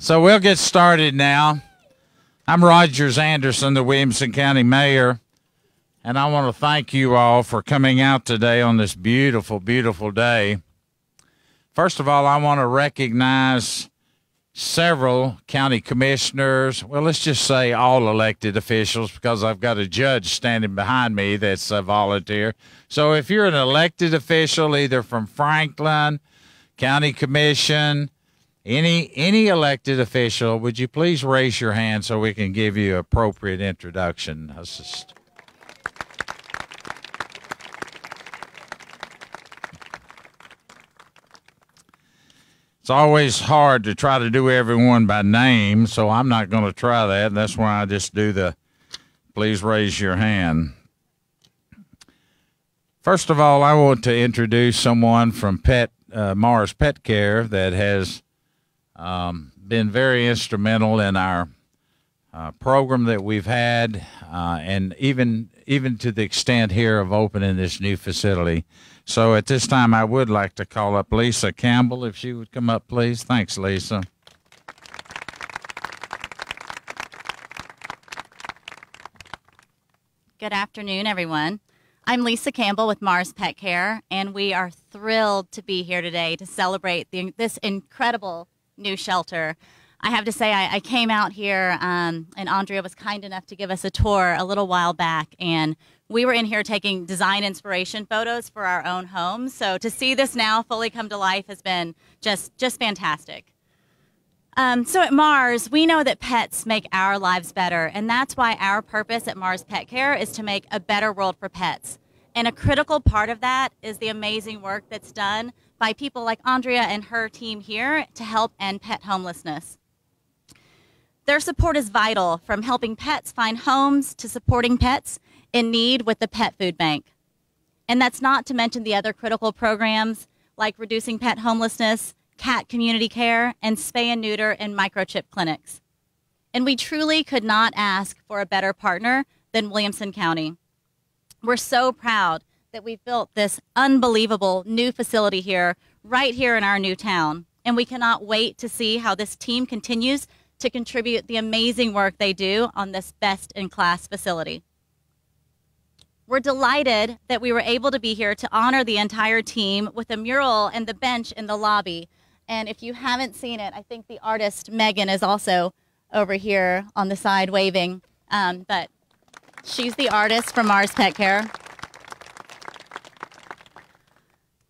So we'll get started now. I'm Rogers Anderson, the Williamson County Mayor, and I want to thank you all for coming out today on this beautiful, beautiful day. First of all, I want to recognize several county commissioners. Well, let's just say all elected officials, because I've got a judge standing behind me that's a volunteer. So if you're an elected official, either from Franklin, County Commission, any elected official, would you please raise your hand so we can give you appropriate introduction? It's always hard to try to do everyone by name, so I'm not going to try that. That's why I just do the please raise your hand. First of all, I want to introduce someone from Mars Pet Care that has been very instrumental in our program that we've had, and even to the extent here of opening this new facility. So at this time, I would like to call up Lisa Campbell, if she would come up, please. Thanks, Lisa. Good afternoon, everyone. I'm Lisa Campbell with Mars Pet Care, and we are thrilled to be here today to celebrate this incredible new shelter. I have to say, I came out here, and Andrea was kind enough to give us a tour a little while back, and we were in here taking design inspiration photos for our own homes. So to see this now fully come to life has been just fantastic. So at Mars, we know that pets make our lives better, and that's why our purpose at Mars Pet Care is to make a better world for pets. And a critical part of that is the amazing work that's done by people like Andrea and her team here to help end pet homelessness. Their support is vital, from helping pets find homes to supporting pets in need with the Pet Food Bank. And that's not to mention the other critical programs like reducing pet homelessness, cat community care, and spay and neuter and microchip clinics. And we truly could not ask for a better partner than Williamson County. We're so proud that we've built this unbelievable new facility here, right here in our new town. And we cannot wait to see how this team continues to contribute the amazing work they do on this best-in-class facility. We're delighted that we were able to be here to honor the entire team with a mural and the bench in the lobby. And if you haven't seen it, I think the artist Megan is also over here on the side waving. But she's the artist from Mars Pet Care.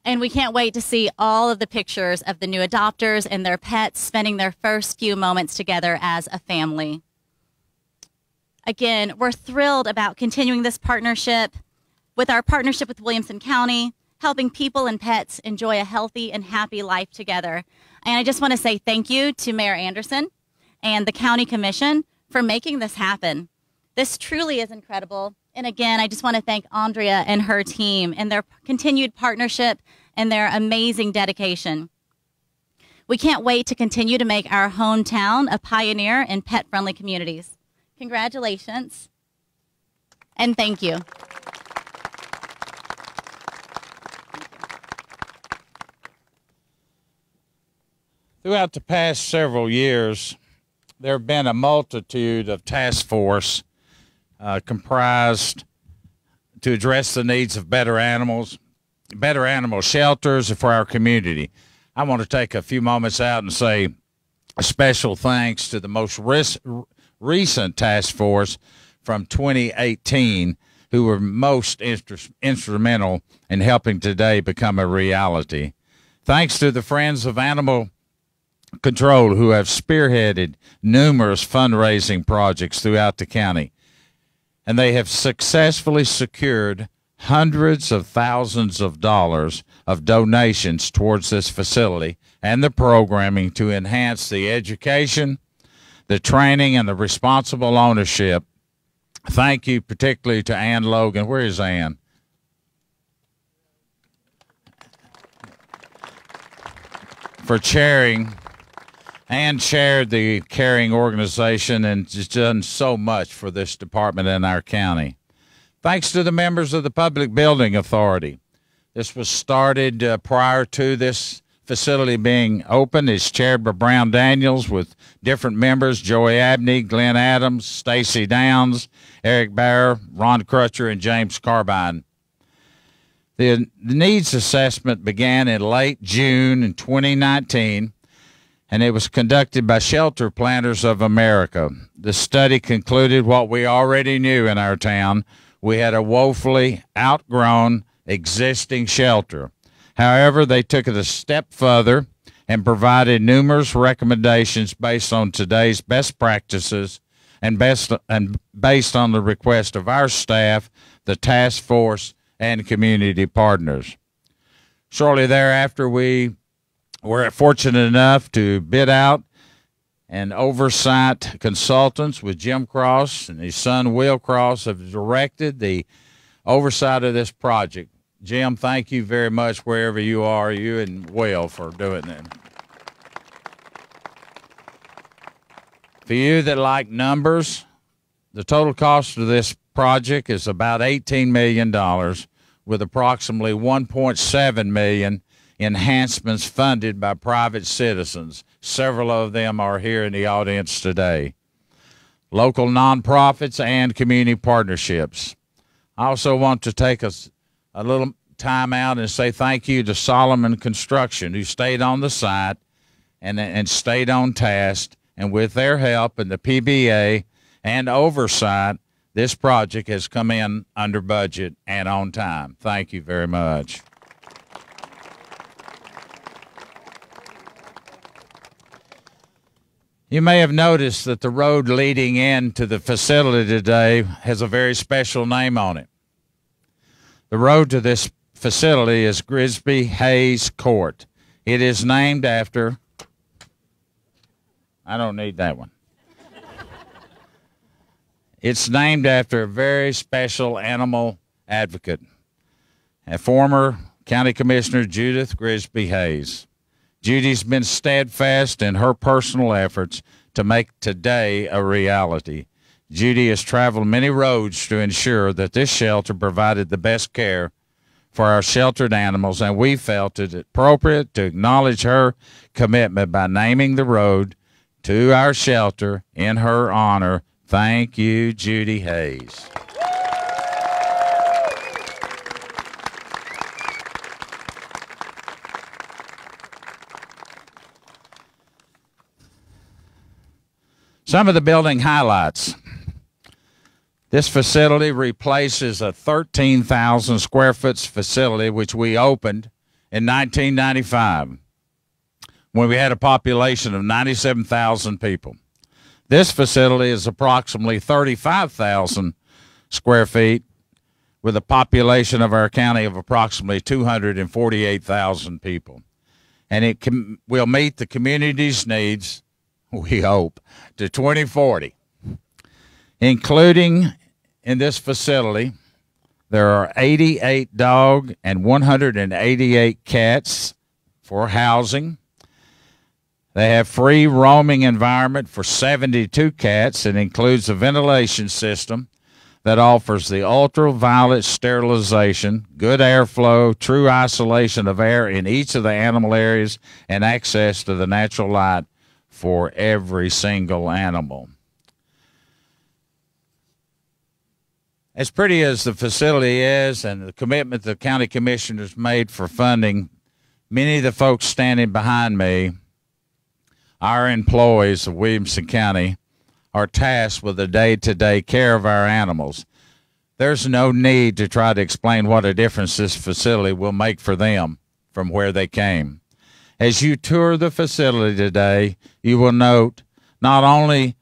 And we can't wait to see all of the pictures of the new adopters and their pets spending their first few moments together as a family. Again, we're thrilled about continuing this partnership with our partnership with Williamson County, helping people and pets enjoy a healthy and happy life together. And I just want to say thank you to Mayor Anderson and the County Commission for making this happen. This truly is incredible. And again, I just want to thank Andrea and her team and their continued partnership and their amazing dedication. We can't wait to continue to make our hometown a pioneer in pet-friendly communities. Congratulations, and thank you. Throughout the past several years, there have been a multitude of task force comprised to address the needs of better animal shelters for our community. I want to take a few moments out and say a special thanks to the most recent task force from 2018, who were most instrumental in helping today become a reality. Thanks to the Friends of Animal Control, who have spearheaded numerous fundraising projects throughout the county. And they have successfully secured hundreds of thousands of dollars of donations towards this facility and the programming to enhance the education, the training, and the responsible ownership. Thank you particularly to Ann Logan. Where is Ann? For chairing. Ann chaired the caring organization and has done so much for this department in our county. Thanks to the members of the Public Building Authority. This was started prior to this facility being opened is chaired by Brown Daniels with different members: Joey Abney, Glenn Adams, Stacy Downs, Eric Barr, Ron Crutcher, and James Carbine. The needs assessment began in late June in 2019, and it was conducted by Shelter Planners of America. The study concluded what we already knew in our town. We had a woefully outgrown existing shelter. However, they took it a step further and provided numerous recommendations based on today's best practices and based on the request of our staff, the task force, and community partners. Shortly thereafter, we were fortunate enough to bid out and oversight consultants with Jim Cross and his son Will Cross have directed the oversight of this project. Jim, thank you very much wherever you are, you and Will, for doing that. For you that like numbers, the total cost of this project is about $18 million, with approximately $1.7 million enhancements funded by private citizens. Several of them are here in the audience today. Local nonprofits and community partnerships. I also want to take a little time out and say thank you to Solomon Construction, who stayed on the site and stayed on task. And with their help and the PBA and oversight, this project has come in under budget and on time. Thank you very much. You may have noticed that the road leading into the facility today has a very special name on it. The road to this facility is Grisby Hayes Court. It is named after, I don't need that one. It's named after a very special animal advocate, a former County Commissioner Judith Grisby Hayes. Judy's been steadfast in her personal efforts to make today a reality. Judy has traveled many roads to ensure that this shelter provided the best care for our sheltered animals, and we felt it appropriate to acknowledge her commitment by naming the road to our shelter in her honor. Thank you, Judy Hayes. Some of the building highlights. This facility replaces a 13,000 square foot facility which we opened in 1995 when we had a population of 97,000 people. This facility is approximately 35,000 square feet with a population of our county of approximately 248,000 people. And it will meet the community's needs, we hope, to 2040. Including in this facility, there are 88 dogs and 188 cats for housing. They have free roaming environment for 72 cats and includes a ventilation system that offers the ultraviolet sterilization, good airflow, true isolation of air in each of the animal areas, and access to the natural light for every single animal. As pretty as the facility is and the commitment the county commissioners made for funding, many of the folks standing behind me, our employees of Williamson County, are tasked with the day-to-day care of our animals. There's no need to try to explain what a difference this facility will make for them from where they came. As you tour the facility today, you will note not only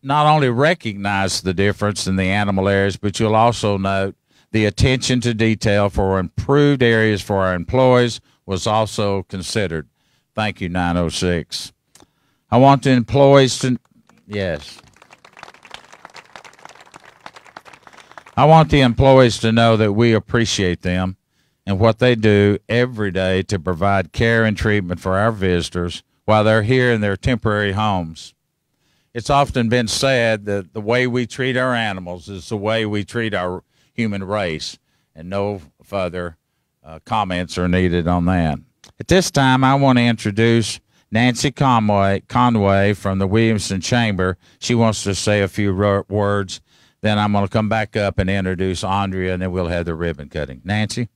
recognize the difference in the animal areas, but you'll also note the attention to detail for improved areas for our employees was also considered. Thank you, 906. I want the employees to, yes. I want the employees to know that we appreciate them and what they do every day to provide care and treatment for our visitors while they're here in their temporary homes. It's often been said that the way we treat our animals is the way we treat our human race, and no further comments are needed on that. At this time, I want to introduce Nancy Conway from the Williamson Chamber. She wants to say a few words. Then I'm going to come back up and introduce Andrea, and then we'll have the ribbon cutting. Nancy?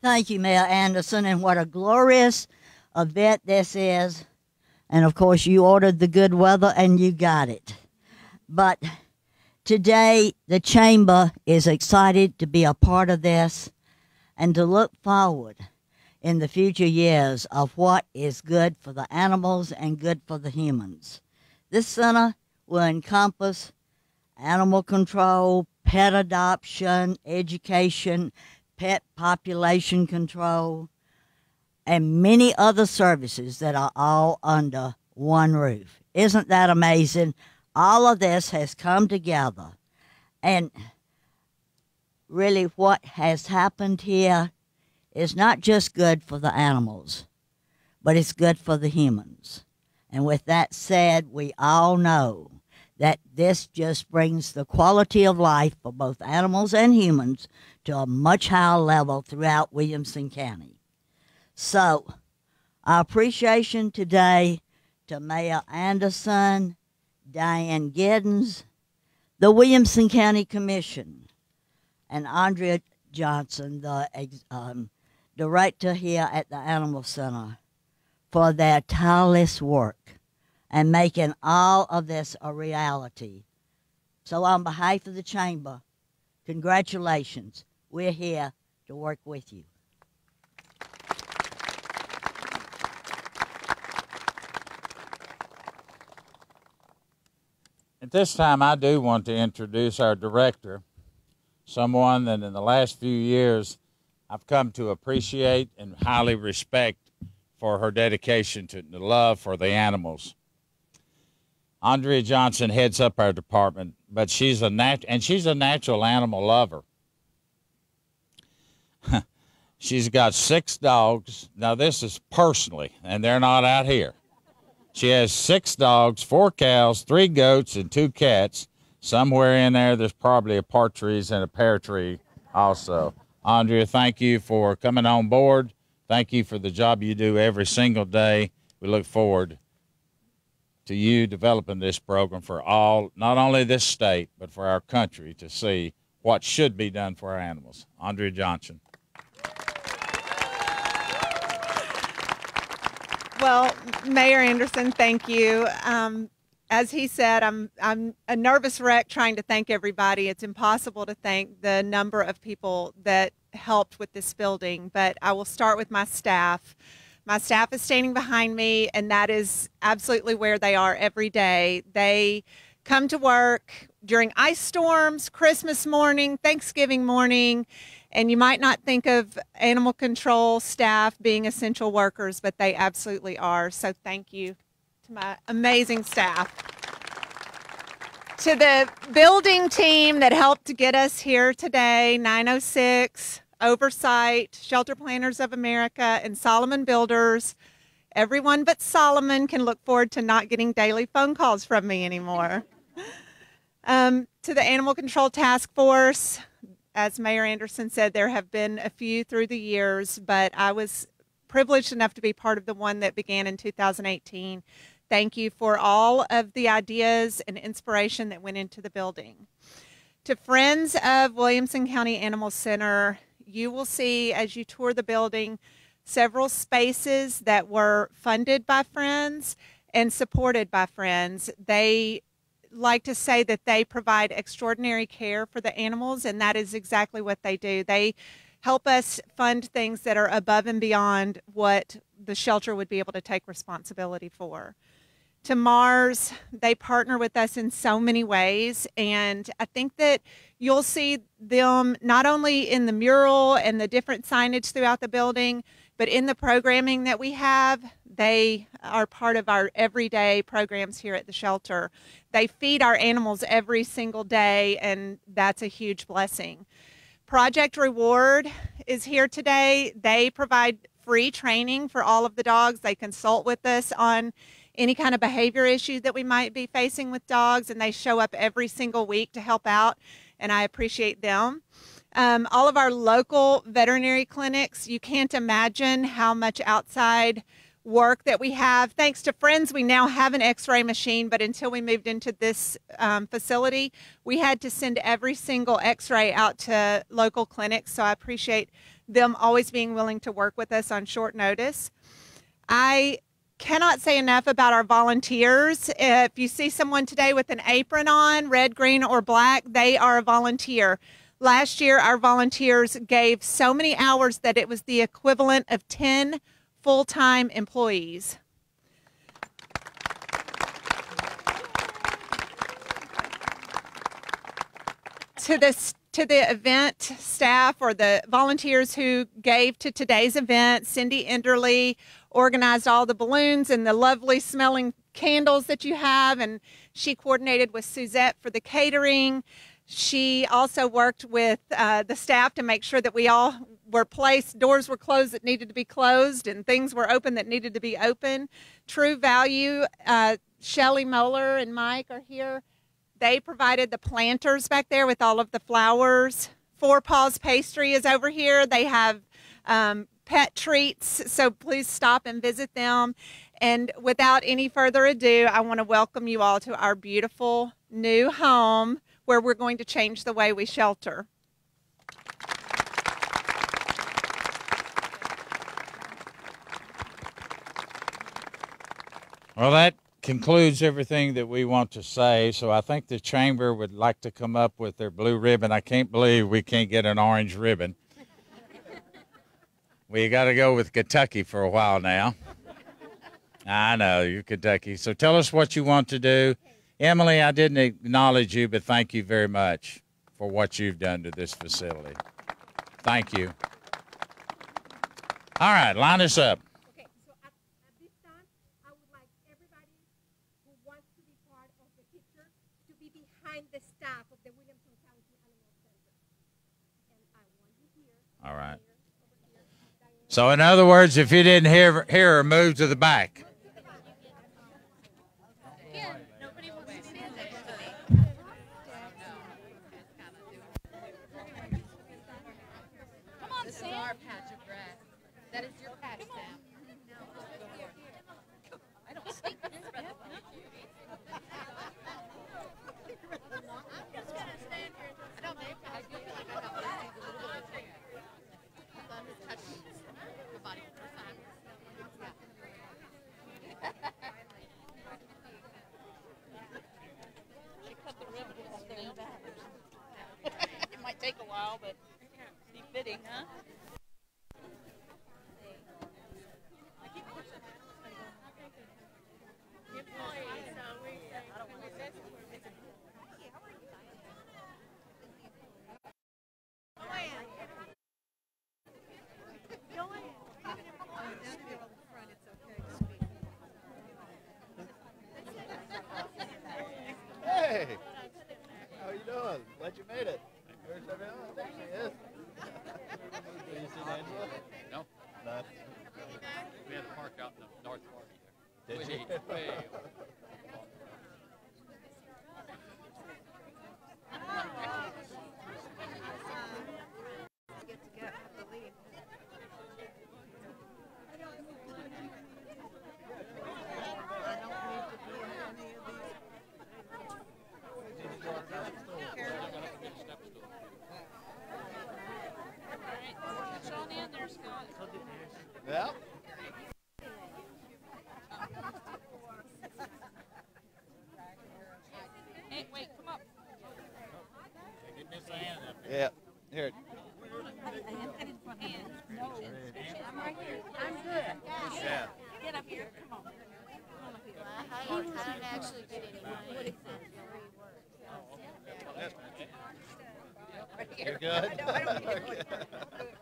Thank you, Mayor Anderson, and what a glorious event this is. And, of course, you ordered the good weather, and you got it. But today, the Chamber is excited to be a part of this and to look forward in the future years of what is good for the animals and good for the humans. This center will encompass animal control, pet adoption, education, pet population control, and many other services that are all under one roof. Isn't that amazing? All of this has come together. And really what has happened here is not just good for the animals, but it's good for the humans. And with that said, we all know that this just brings the quality of life for both animals and humans to a much higher level throughout Williamson County. So, our appreciation today to Mayor Anderson, Diane Giddens, the Williamson County Commission, and Andrea Johnson, the director here at the Animal Center, for their tireless work and making all of this a reality. So on behalf of the Chamber, congratulations. We're here to work with you. At this time, I do want to introduce our director, someone that in the last few years I've come to appreciate and highly respect for her dedication to the love for the animals. Andrea Johnson heads up our department, but she's a natural animal lover. She's got 6 dogs. Now, this is personally, and they're not out here. She has 6 dogs, 4 cows, 3 goats, and 2 cats. Somewhere in there's probably a partridge and a pear tree also. Andrea, thank you for coming on board. Thank you for the job you do every single day. We look forward to you developing this program for all, not only this state, but for our country to see what should be done for our animals. Andrea Johnson. Well, Mayor Anderson, thank you. As he said, I'm a nervous wreck trying to thank everybody. It's impossible to thank the number of people that helped with this building, but I will start with my staff. My staff is standing behind me, and that is absolutely where they are every day. They come to work during ice storms, Christmas morning, Thanksgiving morning, and you might not think of animal control staff being essential workers, but they absolutely are. So thank you to my amazing staff. To the building team that helped to get us here today, 906, Oversight, Shelter Planners of America, and Solomon Builders. Everyone but Solomon can look forward to not getting daily phone calls from me anymore. To the Animal Control Task Force, as Mayor Anderson said, there have been a few through the years, but I was privileged enough to be part of the one that began in 2018. Thank you for all of the ideas and inspiration that went into the building. To Friends of Williamson County Animal Center, you will see as you tour the building several spaces that were funded by Friends and supported by Friends. They like to say that they provide extraordinary care for the animals, and that is exactly what they do. They help us fund things that are above and beyond what the shelter would be able to take responsibility for. To Mars, they partner with us in so many ways, and I think that you'll see them not only in the mural and the different signage throughout the building, but in the programming that we have. They are part of our everyday programs here at the shelter. They feed our animals every single day, and that's a huge blessing. Project Reward is here today. They provide free training for all of the dogs. They consult with us on any kind of behavior issue that we might be facing with dogs, and they show up every single week to help out, and I appreciate them. All of our local veterinary clinics, you can't imagine how much outside work that we have. Thanks to Friends, we now have an x-ray machine, but until we moved into this facility, we had to send every single x-ray out to local clinics, so I appreciate them always being willing to work with us on short notice. I cannot say enough about our volunteers. If you see someone today with an apron on, red, green, or black, they are a volunteer. Last year, our volunteers gave so many hours that it was the equivalent of 10 full-time employees. To the event staff or the volunteers who gave to today's event, Cindy Enderly organized all the balloons and the lovely smelling candles that you have, and she coordinated with Suzette for the catering. She also worked with the staff to make sure that we all were placed, doors were closed that needed to be closed, and things were open that needed to be open. True Value, Shelly Moeller and Mike are here. They provided the planters back there with all of the flowers. Four Paws Pastry is over here. They have pet treats, so please stop and visit them. And without any further ado, I want to welcome you all to our beautiful new home where we're going to change the way we shelter. Well, that concludes everything that we want to say, so I think the chamber would like to come up with their blue ribbon. I can't believe we can't get an orange ribbon. We got to go with Kentucky for a while now. I know, you're Kentucky. So tell us what you want to do. Emily, I didn't acknowledge you, but thank you very much for what you've done to this facility. Thank you. All right, line us up. Okay, so at this time, I would like everybody who wants to be part of the picture to be behind the staff of the Williamson County Animal Center. And I want you here. All right. So in other words, if you didn't hear her, move to the back. This is our patch of grass. That is your patch, Sam. I don't see this. I'm just going to stand here. I don't know. I feel like I got my hands a little bit bigger. I'm just touching my body for the time. She cut the ribbon with the nail back. It might take a while, but be fitting, huh? Hey, how you doing? Glad you made it. Where's everyone? There she is. You seen Angela? No. No. We had to park out in the north part here. Did you? Way Yep. Hey, wait, come up. Yeah. Here. I'm right here. I'm good. Yeah. Get up here. Come on. I didn't actually get any money. You're good? Okay.